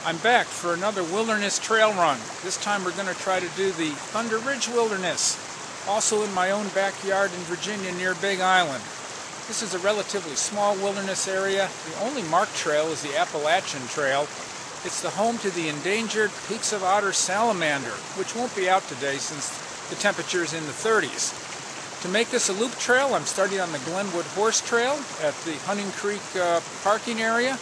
I'm back for another wilderness trail run. This time we're going to try to do the Thunder Ridge Wilderness, also in my own backyard in Virginia near Big Island. This is a relatively small wilderness area. The only marked trail is the Appalachian Trail. It's the home to the endangered Peaks of Otter Salamander, which won't be out today since the temperature is in the 30s. To make this a loop trail, I'm starting on the Glenwood Horse Trail at the Hunting Creek parking area.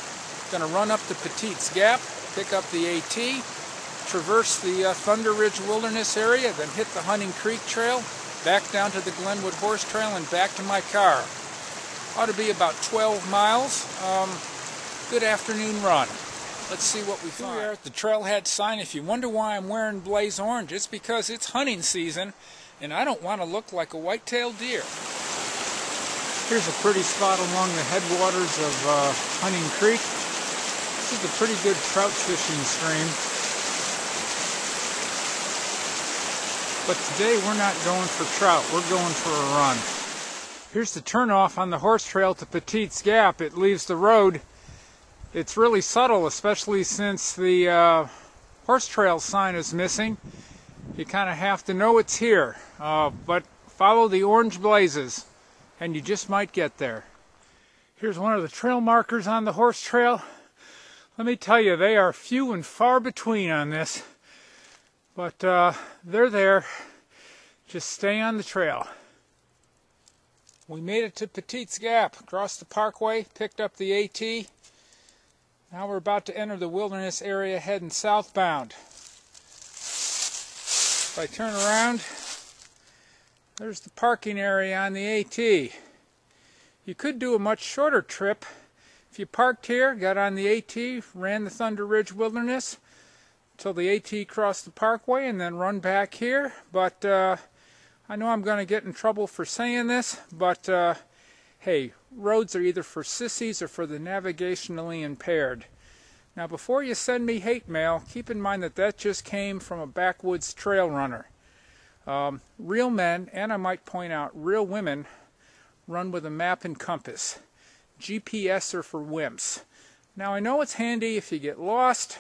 Going to run up to Petite's Gap, pick up the AT, traverse the Thunder Ridge Wilderness area, then hit the Hunting Creek Trail, back down to the Glenwood Horse Trail, and back to my car. Ought to be about 12 miles. Good afternoon run. Let's see what we find. Here we are at the trailhead sign. If you wonder why I'm wearing blaze orange, it's because it's hunting season, and I don't want to look like a white-tailed deer. Here's a pretty spot along the headwaters of Hunting Creek. This is a pretty good trout fishing stream. But today we're not going for trout, we're going for a run. Here's the turnoff on the horse trail to Petite's Gap. It leaves the road. It's really subtle, especially since the horse trail sign is missing. You kind of have to know it's here, but follow the orange blazes and you just might get there. Here's one of the trail markers on the horse trail. Let me tell you, they are few and far between on this, but they're there. Just stay on the trail. We made it to Petite's Gap, crossed the parkway, picked up the AT. Now we're about to enter the wilderness area heading southbound. If I turn around, there's the parking area on the AT. You could do a much shorter trip. If you parked here, got on the AT, ran the Thunder Ridge Wilderness until the AT crossed the parkway and then run back here. But I know I'm going to get in trouble for saying this, but hey, roads are either for sissies or for the navigationally impaired. Now before you send me hate mail, keep in mind that that just came from a backwoods trail runner. Real men, and I might point out real women, run with a map and compass. GPS are for wimps. Now I know it's handy if you get lost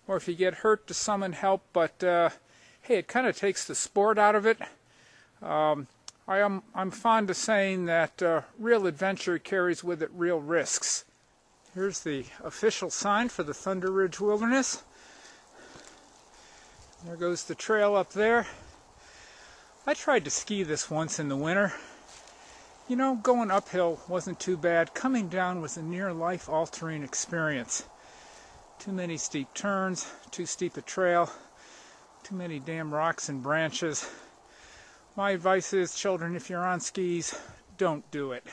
or if you get hurt to summon help, but hey, it kind of takes the sport out of it. I'm fond of saying that real adventure carries with it real risks. Here's the official sign for the Thunder Ridge Wilderness. There goes the trail up there. I tried to ski this once in the winter. You know, going uphill wasn't too bad. Coming down was a near life-altering experience. Too many steep turns, too steep a trail, too many damn rocks and branches. My advice is, children, if you're on skis, don't do it.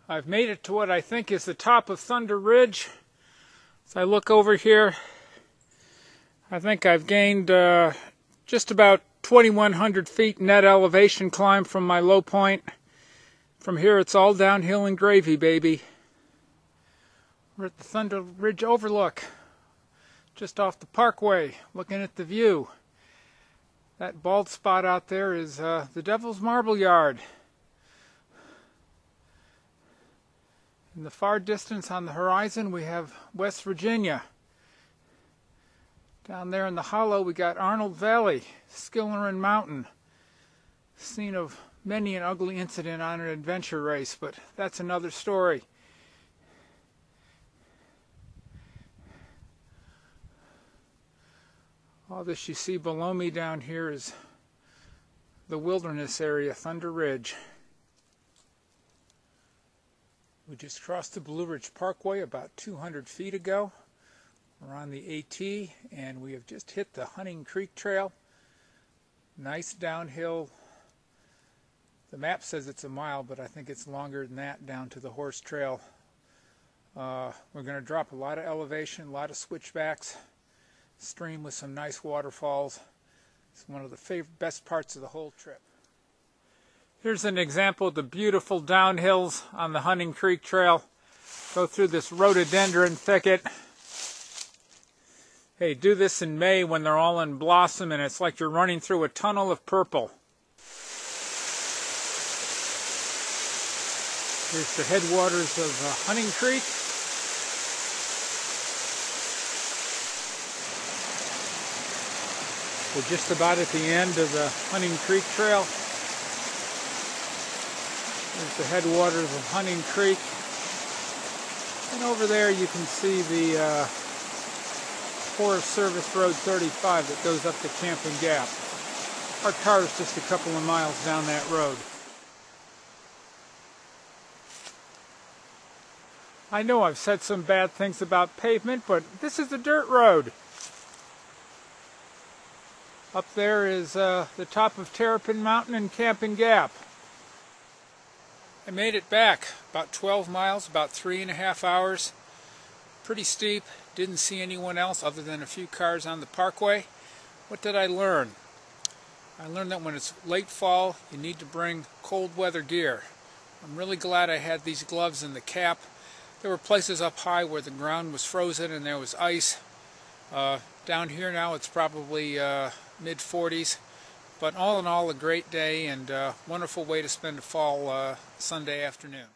I've made it to what I think is the top of Thunder Ridge. As I look over here, I think I've gained just about 2,100 feet net elevation climb from my low point. From here it's all downhill and gravy, baby. We're at the Thunder Ridge Overlook, just off the parkway, looking at the view. That bald spot out there is the Devil's Marble Yard. In the far distance on the horizon we have West Virginia. Down there in the hollow we got Arnold Valley, Skillerin Mountain. Scene of many an ugly incident on an adventure race, but that's another story. All this you see below me down here is the wilderness area, Thunder Ridge. We just crossed the Blue Ridge Parkway about 200 feet ago. We're on the AT, and we have just hit the Hunting Creek Trail. Nice downhill. The map says it's a mile, but I think it's longer than that down to the horse trail. We're going to drop a lot of elevation, a lot of switchbacks. Stream with some nice waterfalls. It's one of the best parts of the whole trip. Here's an example of the beautiful downhills on the Hunting Creek Trail. Go through this rhododendron thicket. Hey, do this in May when they're all in blossom and it's like you're running through a tunnel of purple. Here's the headwaters of Hunting Creek. We're just about at the end of the Hunting Creek Trail. There's the headwaters of Hunting Creek. And over there you can see the Forest Service Road 35 that goes up to Camping Gap. Our car is just a couple of miles down that road. I know I've said some bad things about pavement, but this is a dirt road. Up there is the top of Terrapin Mountain and Camping Gap. I made it back about 12 miles, about 3.5 hours. Pretty steep, didn't see anyone else other than a few cars on the parkway. What did I learn? I learned that when it's late fall, you need to bring cold weather gear. I'm really glad I had these gloves and the cap. There were places up high where the ground was frozen and there was ice. Down here now it's probably mid-40s. But all in all, a great day and wonderful way to spend a fall Sunday afternoon.